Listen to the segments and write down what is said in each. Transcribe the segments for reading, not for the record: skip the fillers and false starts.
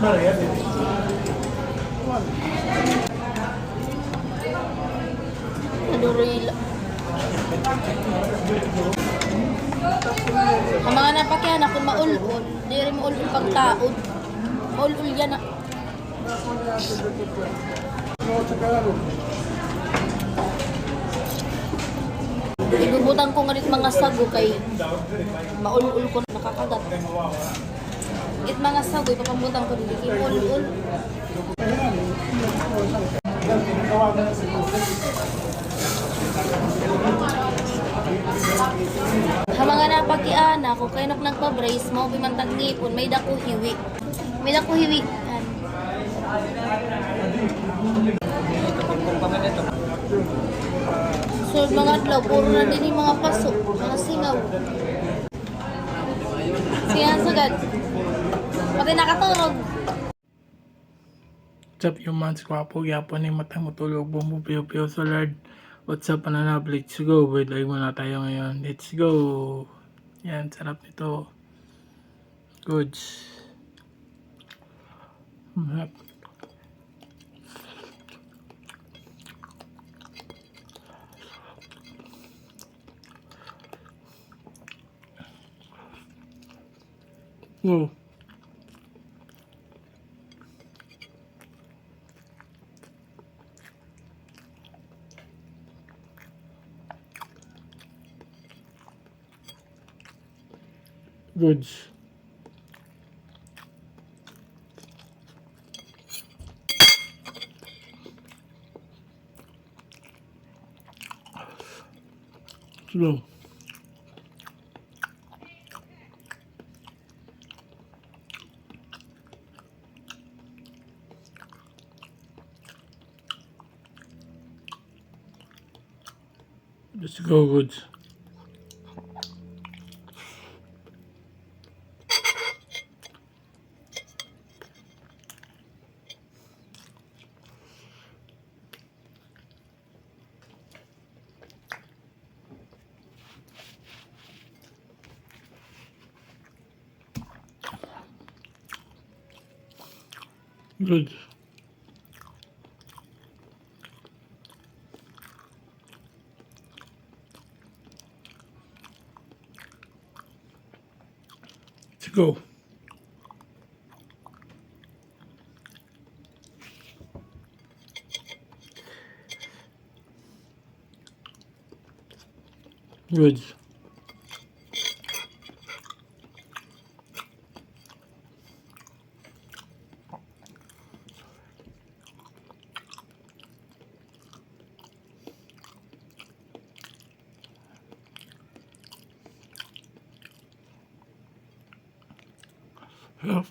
Madurila. Ang mga napakyan ako maulol. Di rin maulol pagtaod. Maulol yan na. Ibubutan ko nga rin mga sago kay maulol ko nakakagat. It mga sago, ipapambutan ko rin. Maulol. Ha mga napakiana, kung kayo nagpa-brace mo, pimantag ngipon, may dako hiwi. May dako hiwi. So mga adlaw, puro na din yung mga paso, mga singaw. Siya sagad. Pati nakaturog. What's up yung mans kwapo, yapon ni matang matulog, bumupiyo-piyo sa Lord. What's up pananab, let's go. Birthday muna tayo ngayon, let's go. Yan, sarap nito. Goods. Sarap. Oh. Goods. Slow. Let's go, Goods. Good. Let's go. Good. Yep.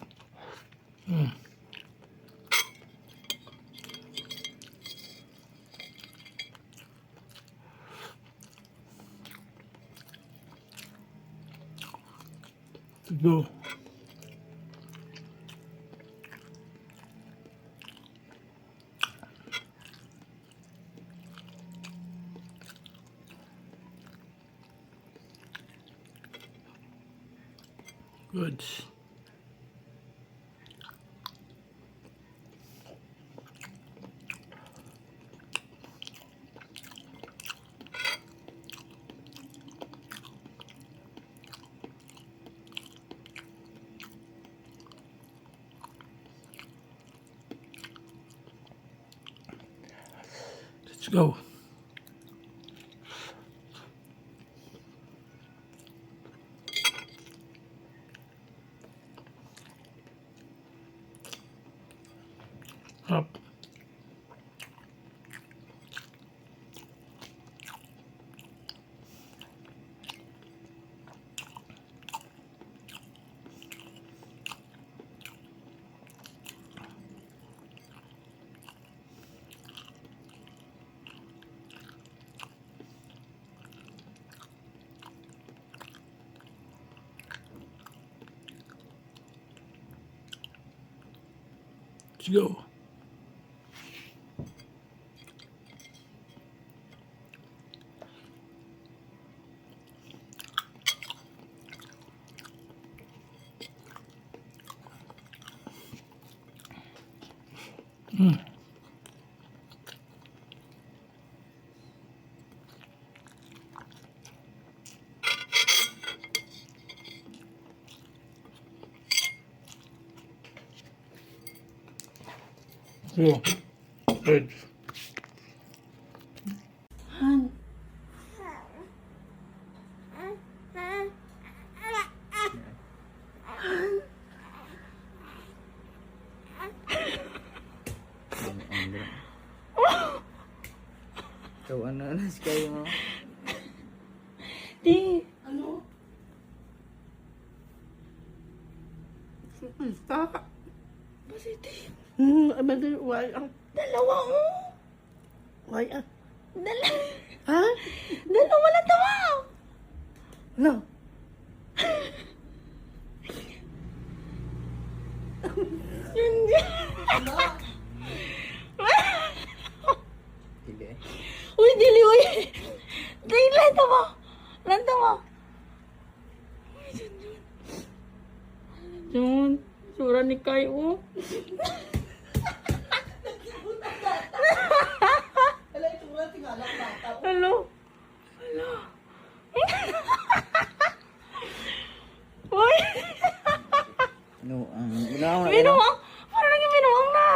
Let's go. Good. Let's go. Up. Let's go. Hmm. So, good. Han. Ikaw ano na si kayo mo? Di. Ano? Basta. Positive. Why ang... Dalawa oh. Why ang... Ha? Dalawa na tawa. No. Hindi. Hindi. Uy, dili, uy. Dili, lanta mo. Lanta mo. Jun, sura ni Kai, oh. Hello. Hello. Uy. No, binuang na Binuang. Parang naging binuang na.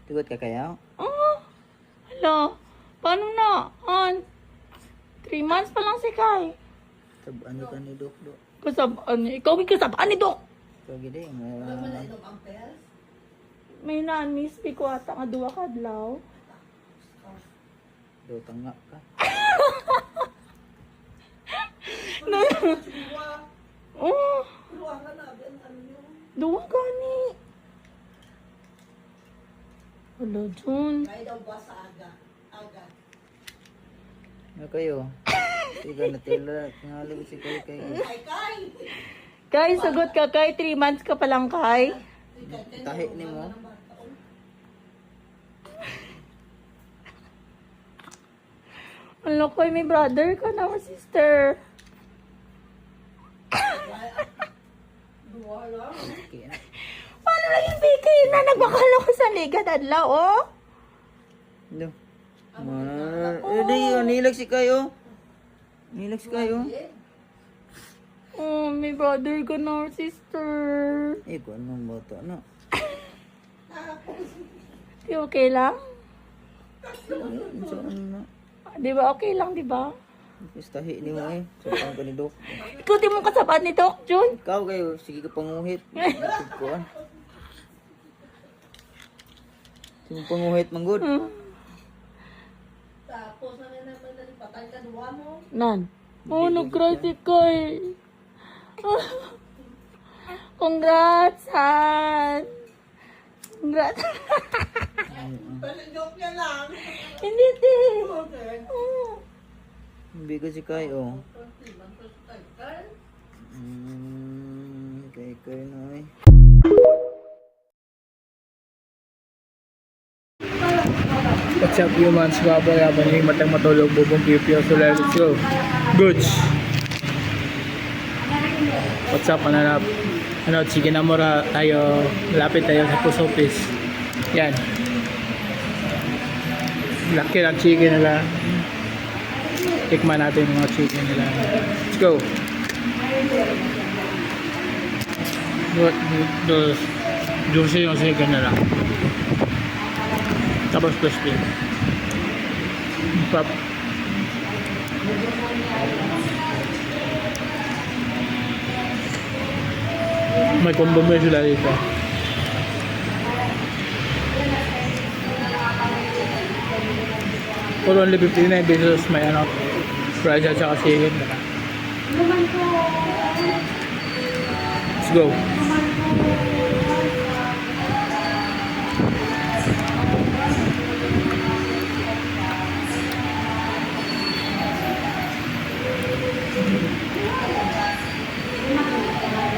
Tugot ka kaya? Oh. Hello. Paano na? 3 months pa lang si Kai. Ano ka ni Dok Dok? Kasabaan niya. Ikaw may kasabaan ni Dok. Ikaw gede. May nanis, ko ata nga duwa kadlaw. Do tanga ka. Oh. Duwa gani. Hello, Jun. Ano kayo? Tiga na tila. Tingalag si kayo kayo. Kai, sagot ka, Kai. 3 months ka pa lang, Kai. Tahi ni mo. Ano, Kai, may brother ka na, sister. Okay na. Paano naging BK na? Nagbakala ko sa liga, dadlaw, oh. Do. Nilag si kayo. Nilag si kayo. Oh, may brother ka na, sister. Kung anong bata na. Di okay lang? So ano na. Di ba okay lang, di ba? Tahi ni mo eh. So pang ka ni Dok. Ikaw di mo kasabaan ni Doc, Jun. Ikaw kayo. Sige ka panguhit. Kuan. Sige panguhit manggod. Nan. Oh, nag-cry si Kai. Congrats, Han. Congrats. Hindi, di. Oh. Hindi ko si Kai oh. Kay na eh. What's up humans? Babayaban yung matang matulog. Bubong piyo so let's go. Goods. What's up mananap? Sige na mura tayo. Malapit tayo sa post office. Yan. Laki ng chicken nila. Tikman natin yung mga chicken nila. Let's go. Juicy yung chicken nila. Tapos crispy. Pop. May combo meal sila dito. For only 59 pesos may fries at saka chicken. Let's go.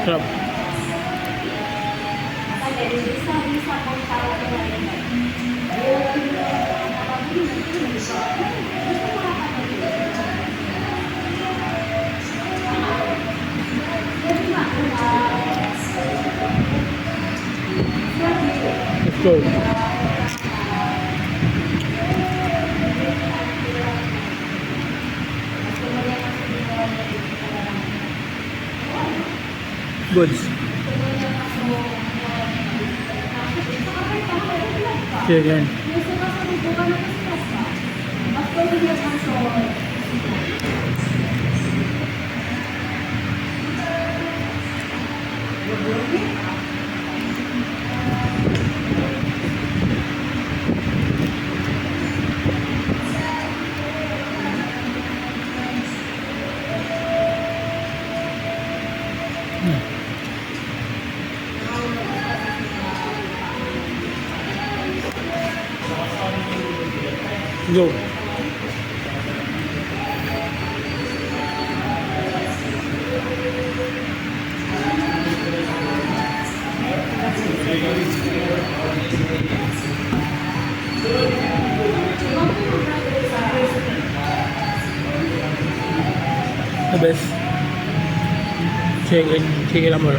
Sarap. Let's go. Goods. Chicken. Go. The best chicken amor.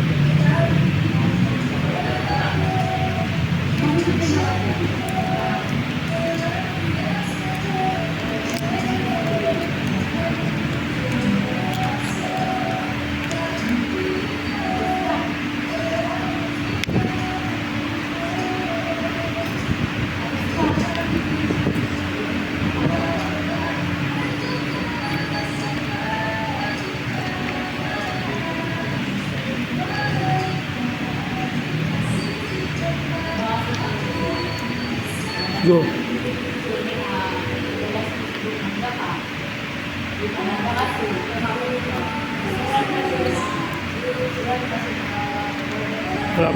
Go. Sarap.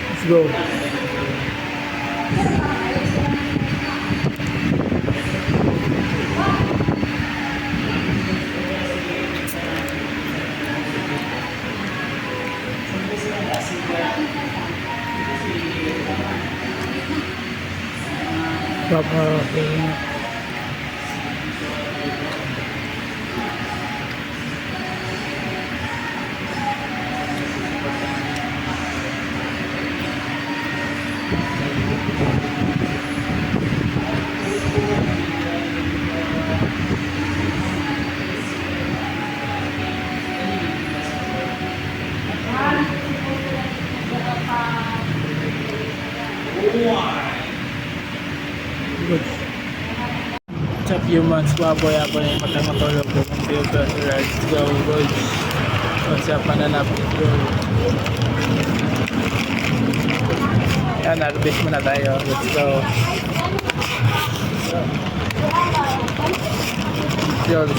Let's go. Sarap. Good. What's up humans? Baboy ako na yung matang matulog. Let's go, boys. What's up, mananap? Let's go. Yan, harvest muna tayo. Let's go. Let's go. Good.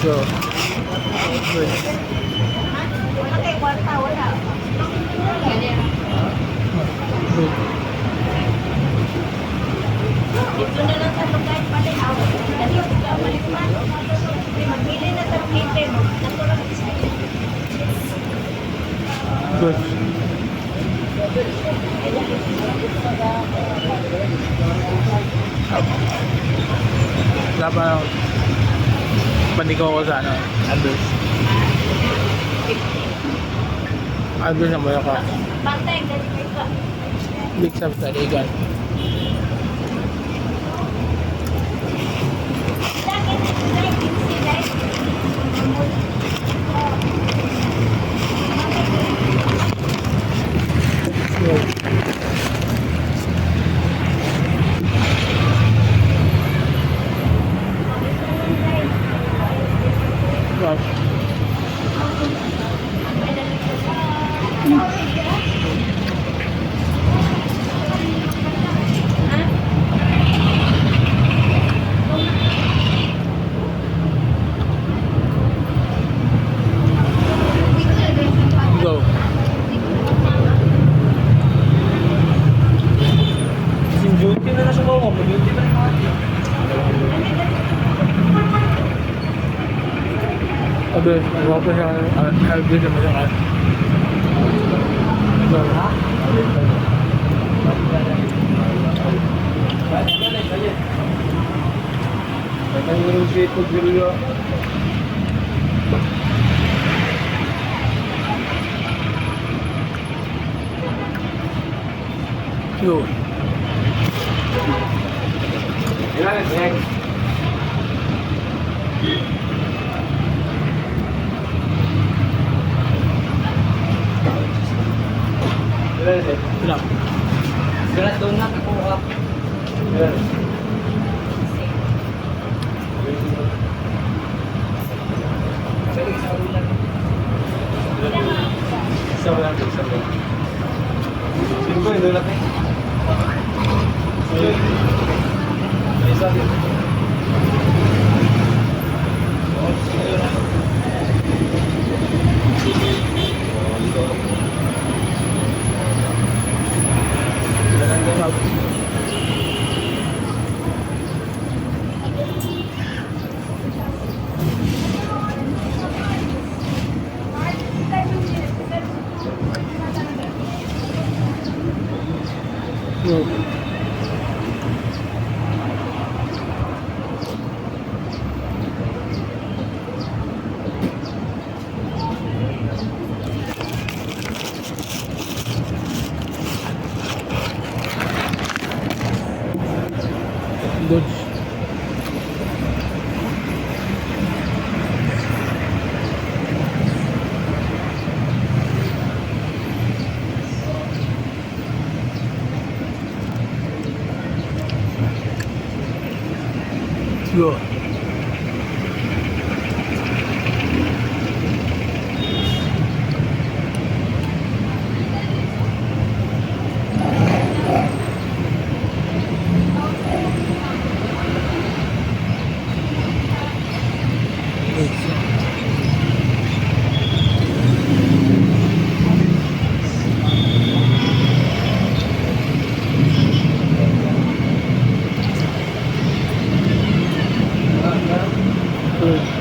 Good. Dito na lang sa lugar pa rin ako. Dali yung balik man. Magpili na sa kitchen. Natural design. Good. Wala pa lang. Pandigaw ko sa ano, Andres. Andres na mula ka. Bantay, dali ka. Big Sam sa Ligan. Go. Duty na nasa bawah, duty na naman. Sabi, nagawa pa siya help din naman siya. Go. seafood grill. Yun. Wala. Galat doon na ako up. Yun. Goods. Yun.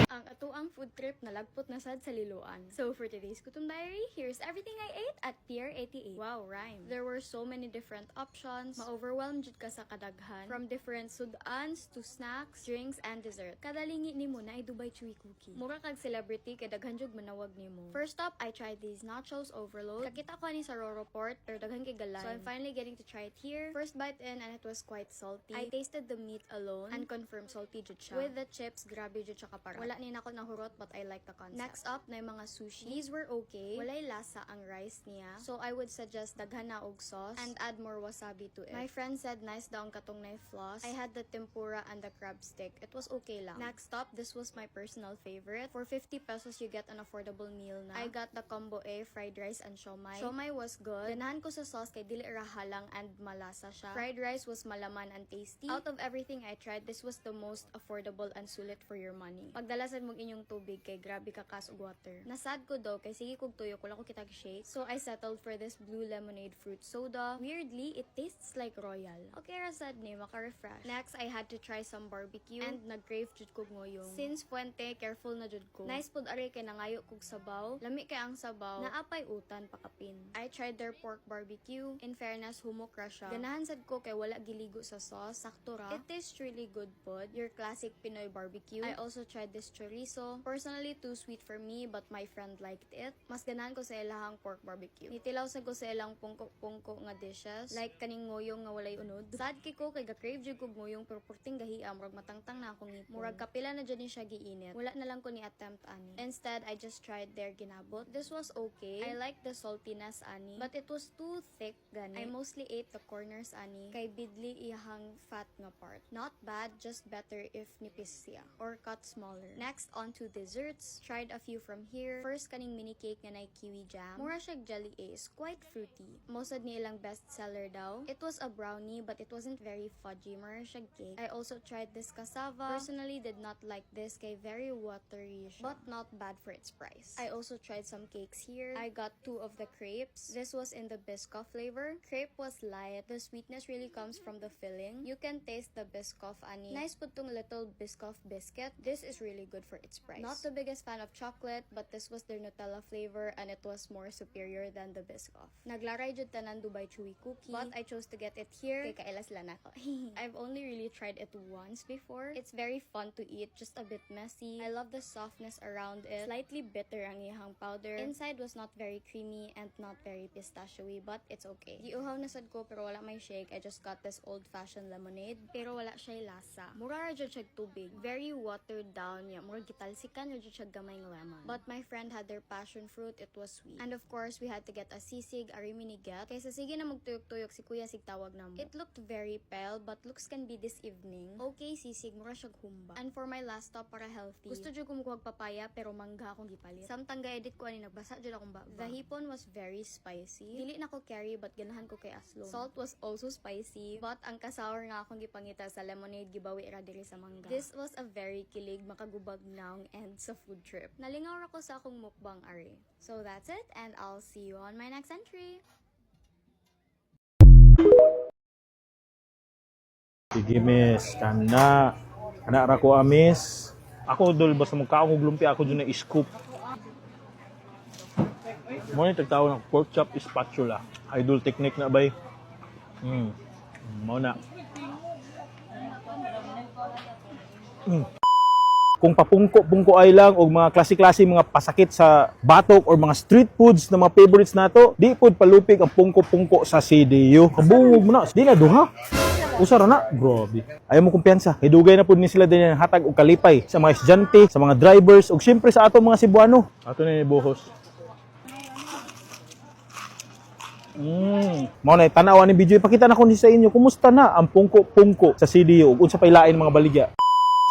Ang atuang food trip nalagpot na sad sa Liloan. So for today's Gutom Diary, here's everything I ate at Pier 88. Wow, rhyme. There were so many different options. Ma-overwhelmed jud ka sa kadaghan. From different sudans to snacks, drinks, and dessert. Kada lingi nimo na ay Dubai Chewy Cookie. Mura kag celebrity kay daghan jud manawag nimo. First up, I tried these nachos overload. Kakita ko ni sa Roro Port, pero daghan kay galan. So I'm finally getting to try it here. First bite in and it was quite salty. I tasted the meat alone and confirmed salty jud siya. With the chips, grabe jud siya kaparang. Wala ni nako nahurot but I like the concept. Next up, na yung mga sushi. These were okay. Walay lasa ang rice niya. So I would suggest daghan na og sauce and add more wasabi to it. My friend said nice daw ang katong knife floss. I had the tempura and the crab stick. It was okay lang. Next up, this was my personal favorite. For 50 pesos, you get an affordable meal na. I got the combo A, fried rice and siomai. Siomai was good. Ganahan ko sa sauce kay dili ra halang and malasa siya. Fried rice was malaman and tasty. Out of everything I tried, this was the most affordable and sulit for your money. Pagdalasan mo inyong tubig kay grabe ka kas og water. Nasad ko daw kay sige kog tuyo wala ko kitag shake. So I settled for this blue lemonade fruit soda. Weirdly, it tastes like royal. Okay ra sad ni maka-refresh. Next, I had to try some barbecue and nag-crave jud kog ngoyong. Since puente, careful na jud ko. Nice pud ari kay nangayo kog sabaw. Lami kay ang sabaw. Naapay utan pakapin. I tried their pork barbecue. In fairness, humok ra siya. Ganahan sad ko kay wala giligo sa sauce. Sakto ra. It tastes really good pod. Your classic Pinoy barbecue. I also tried this chorizo. Personally, too sweet for me but my friend liked it. Mas ganahan ko sa ilahang pork barbecue. Nitilaw sa ko sa ilang pungko-pungko nga dishes. Like kaning ngoyong nga walay unod. Sad kay ko kay ga-crave jud kog ngoyong pero purting gahiam murag matangtang na akong ngipon. Murag kapila na jud ni siya giinit. Wala na lang ko ni attempt ani. Instead, I just tried their ginabot. This was okay. I liked the saltiness ani, but it was too thick gani. I mostly ate the corners ani kay bidli ihang fat nga part. Not bad, just better if nipis siya or cut smaller. Next, on to desserts. Tried a few from here. First, kaning mini cake nga nay kiwi jam. Mura siya jelly ace, quite fruity. Mosad ni ilang best seller daw. It was a brownie but it wasn't very fudgy. Mura siya cake. I also tried this cassava. Personally, did not like this kay very watery siya, but not bad for its price. I also tried some cakes here. I got 2 of the crepes. This was in the Biscoff flavor. Crepe was light. The sweetness really comes from the filling. You can taste the Biscoff ani. Nice pud tong little Biscoff biscuit. This is really good for its price. Not the biggest fan of chocolate, but this was their Nutella flavor and it was more superior than the Biscoff. Naglaray jud tanan Dubai Chewy cookie, but I chose to get it here kay kailas lang ako. I've only really tried it once before. It's very fun to eat, just a bit messy. I love the softness around it. Slightly bitter ang ihang powder. Inside was not very creamy and not very pistachio-y, but it's okay. Giuhaw na sad ko pero wala may shake. I just got this old-fashioned lemonade, pero wala siya lasa. Mura ra jud siya tubig. Very watered down ya. Mura gitalsikan ra jud siya gamay nga lemon. But my friend had their passion fruit. It was sweet. And of course, we had to get a sisig, a riminiget. Kaysa sige na magtuyok-tuyok si kuya sig tawag na mo. It looked very pale, but looks can be this evening. Okay, sisig, mura siya humba. And for my last stop para healthy, gusto jud ko mukuha papaya pero mangga akong gipalit. Samtang ga-edit ko ani nagbasa jud akong baba. The hipon was very spicy. Dili na ko carry but ganahan ko kay aslong. Salt was also spicy, but ang kasour nga akong gipangita sa lemonade gibawi ra diri sa mangga. This was a very kilig, makagubag naong end sa food trip. Nalingaw ako sa akong mukbang are. So that's it, and I'll see you on my next entry. Sige miss, kanda. Anak ra ko amis. Ako dol basta magkaong og lumpia ako dun na scoop. Mo ni tagtaw ng pork chop spatula. Idol technique na bay. Mao na. Kung papungko-pungko ay lang og mga klase-klase mga pasakit sa batok or mga street foods na mga favorites nato, di pod palupig ang pungko-pungko sa CDU. Kabungog mo na, di na duha. Usara na, grabe. Ayaw mo kumpiyansa. Hidugay na pod ni sila din yung hatag og kalipay sa mga estudyante, sa mga drivers ug syempre sa ato mga Cebuano. Ato na ni buhos. Mao na tanaw ni video. Ipakita na ko ni sa inyo kumusta na ang pungko-pungko sa CDU ug unsa pay lain mga baligya.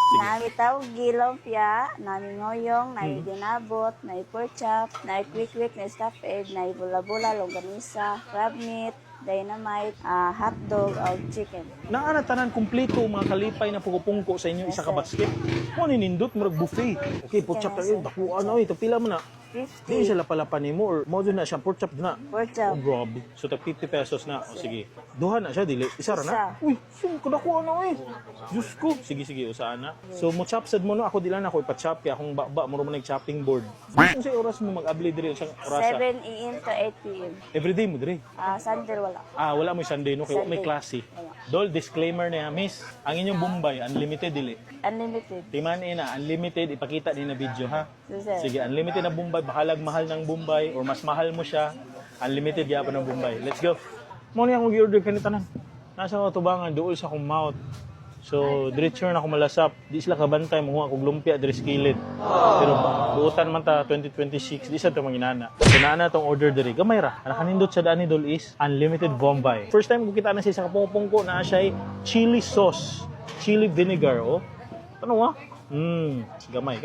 Nami taugi, lumpia, nami ngoyong, nami dinabot, nami pork chop, nami quick-quick, nami stuffed egg, nami bula-bula, longganisa, crab meat, dynamite, hotdog, o chicken. Naana tanan kumpleto mga kalipay na pungko-pungko sa inyo isa ka basket. Mo ni nindot murag buffet. Okay, pork chop tayo dakuan na ito pila mo na. 50. Di siya lapalapan nimo or mo na siya pork chop na. Pork Oh, chop. grabe. So tag 50 pesos na. O sige. Duha na siya dili. Isa ra na. Isa. Uy, sum kadakuan na eh. Diyos ko. Sige usaan na. So mo chop sad mo no ako dila na ako ipa-chop kaya akong baba mo man chopping board. Kung sa oras mo mag-abli diri sa oras. 7 a.m. to 8 p.m. Everyday mo diri. Sunday wala. Wala mo Sunday no kay may Sunday. klase. Wala. Dol disclaimer na miss. Ang inyong Bombay unlimited dili. Unlimited. Timan ina unlimited ipakita ni na video ha. Sir. Sige, unlimited na Bombay, bahalag mahal ng Bombay or mas mahal mo siya, unlimited gyapon ng Bombay. Let's go. Mo ni akong gi-order kanita tanan. Nasa ako tubangan duol sa akong mouth. So, diretso na ako malasap. Di sila kabantay mo akong lumpia diri sa kilid. Pero buutan man ta 2026, di sa to manginana. So, naana tong order diri. Gamay ra. Ang kanindot sa daan ni Dol is unlimited Bombay. First time ko kita na siya sa kapungpungko na siya chili sauce, chili vinegar, oh. Ano gamay.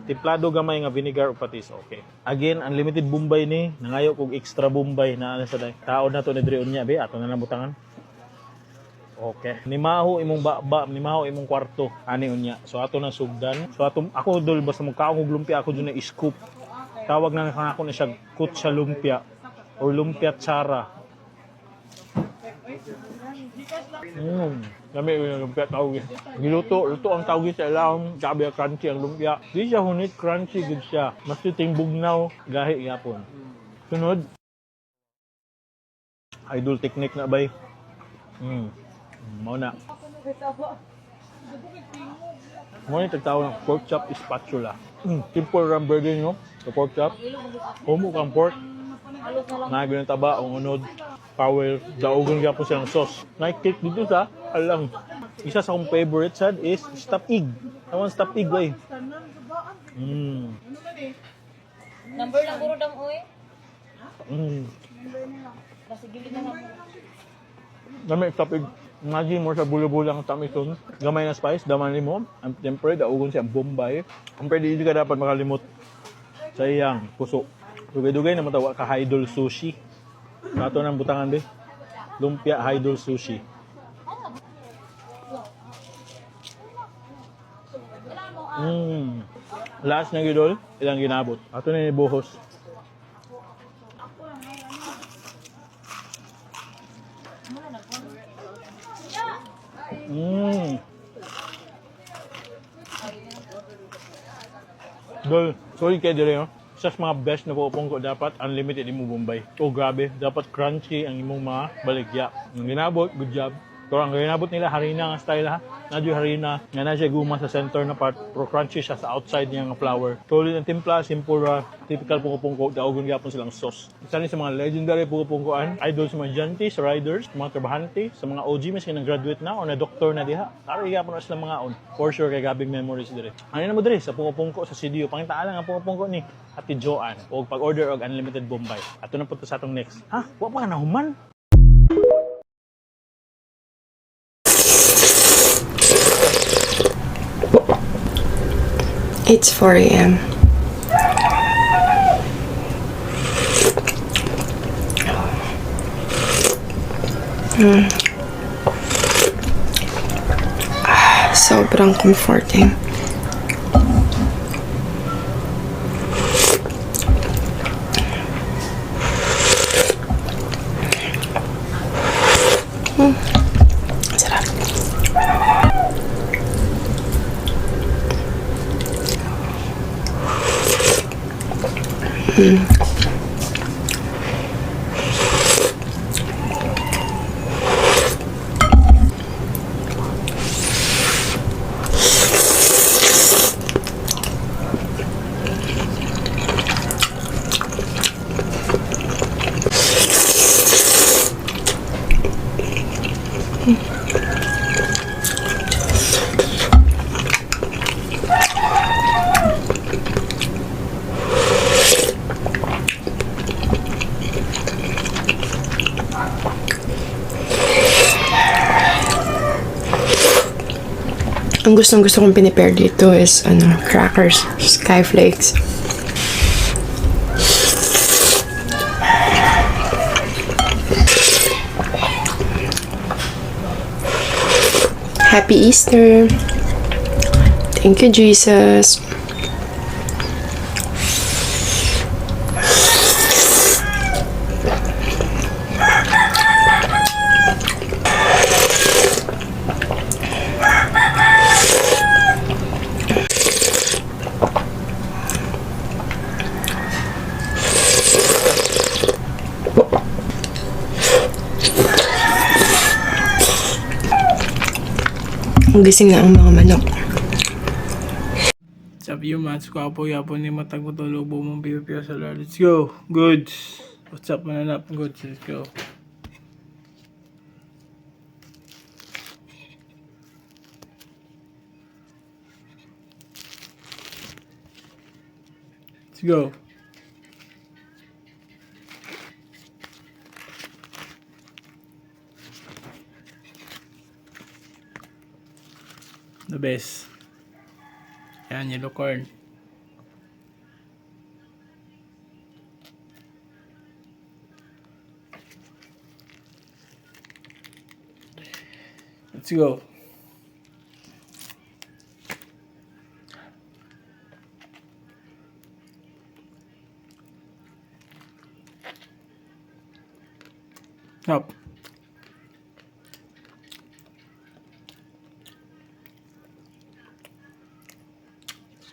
Timplado gamay nga vinegar o patis. Okay. Again, unlimited Bombay ni. Nangayo kog extra Bombay na ano sa day. Taon na to ni Dre unya be, ato na nabutangan. Okay. Nimaho imong nimaho imong kwarto ani unya. So ato na sugdan. So ako dol basta magkaong og lumpia ako dun na scoop. Tawag na ako na siya kutsa lumpia or lumpia tsara. Kami yung lumpia tawag. Luto ang tawag sa ilang sabi crunchy ang lumpia. Di siya hunit crunchy gud siya. Mas tingbugnaw gahi yapon. Sunod. Idol technique na bay. Mao na. Mo ni tagtaw ng pork chop spatula. Simple ram burger no. Sa pork chop. Humo kang pork. Nagay ng taba ang unod. Power, daugon gyapon siya ng sauce. Nike-cake dito sa alang. Isa sa akong favorite sad is stuffed egg. I want stuffed egg bay. Number lang guro dam oy. Dami stuffed egg. Imagine mo sa bulo-bulang tamiton. Gamay na spice, daman mo. Ang siyempre, daugon siya Bombay. Ang pwede hindi ka dapat makalimot sa iyang puso. Dugay-dugay na matawa ka Idol Sushi. Kato ng butangan be. Lumpia Idol Sushi. Last na gidol, ilang ginabot. Ato na ni buhos. Dol, Solid kayo dire, no? Sa mga best na puupong ko, dapat unlimited imong Bombay. Oh, grabe. Dapat crunchy ang imong mga baligya. Ang ginabot, good job. Pero ang ginabot nila, harina nga style ha. Nadyo harina, nga na siya guma sa center na part, pero crunchy siya sa outside niya nga flour. Solid ang timpla, simple typical pungko-pungko, daogon gyapon silang sauce. Isa rin sa mga legendary pungko-pungkoan, idol sa mga janty, sa riders, sa mga trabahante, sa mga OG, mas nag-graduate na o na doktor na diha. Taro gyapon na sila mga on. For sure, kay gabing memories dire. Ano na mo dire sa pungko-pungko sa CDU, pangitaalan ang pungko-pungko ni Ate Joanne, o pag-order og unlimited Bombay. Ato na po to sa atong next. Ha? Wa pa ka na human? It's 4 a.m. Sobrang comforting. Sarap. Ang gustong-gusto kong pinipare dito is crackers, skyflakes. Happy Easter! Thank you, Jesus! Gising na ang mga manok. Sa view mats ko po yapon ni matag matulog bumong piyo sa Lord. Let's go. Goods. What's up mananap? Goods. Let's go. Let's go. The best. Yan, yellow corn. Let's go. Up.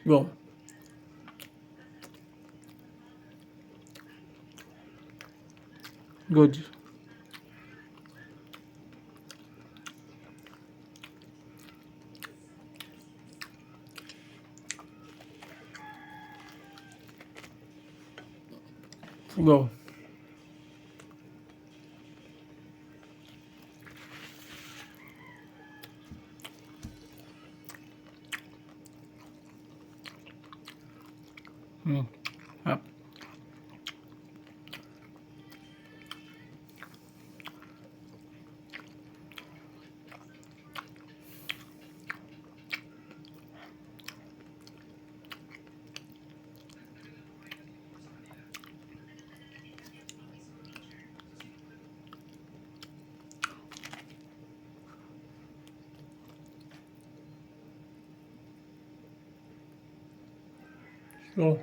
Go. Good. Go. Up. Go.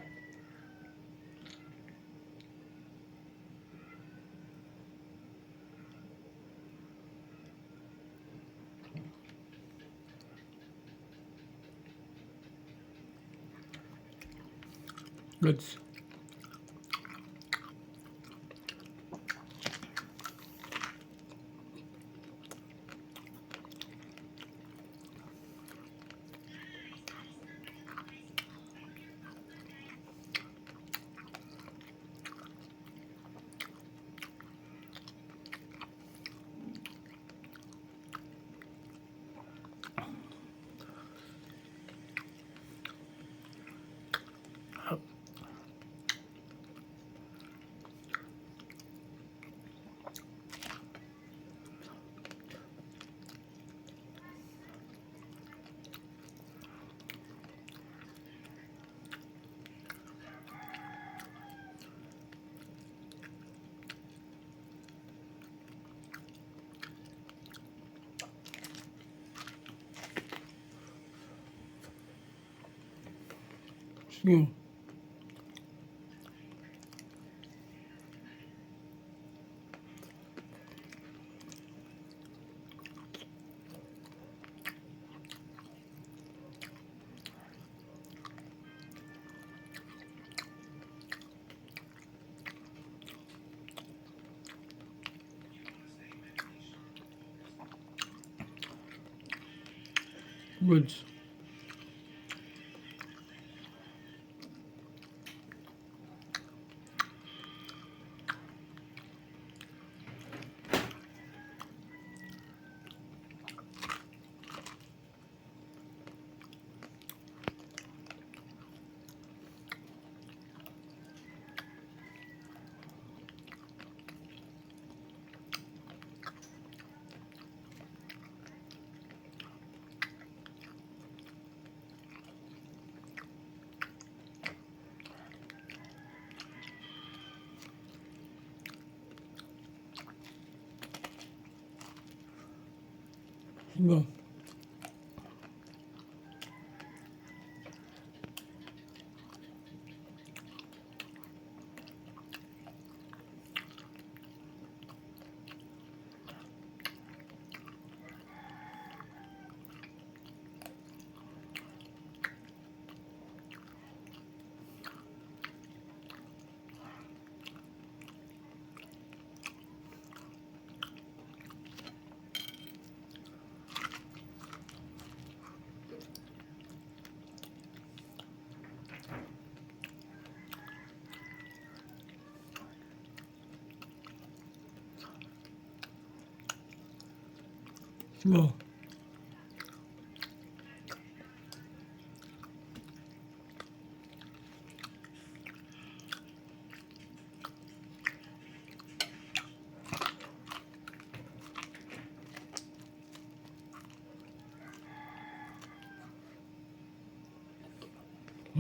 Goods. Sige. Goods. Go. Go.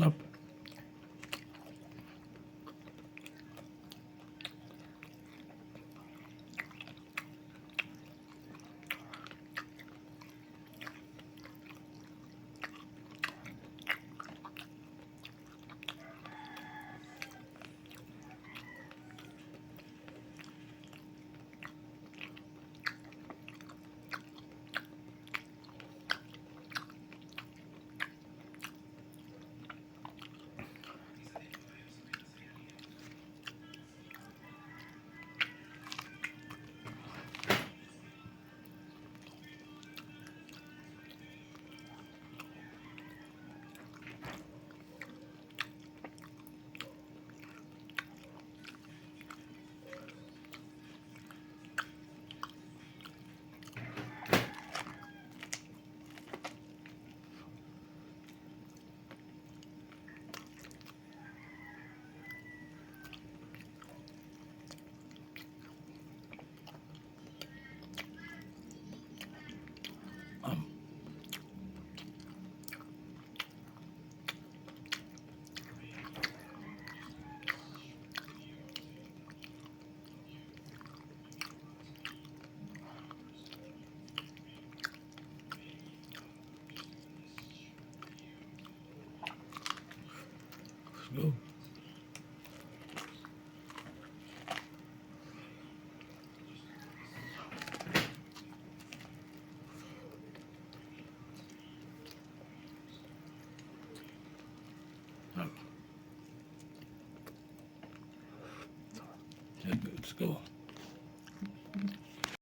Up. Go. Up. Let's go.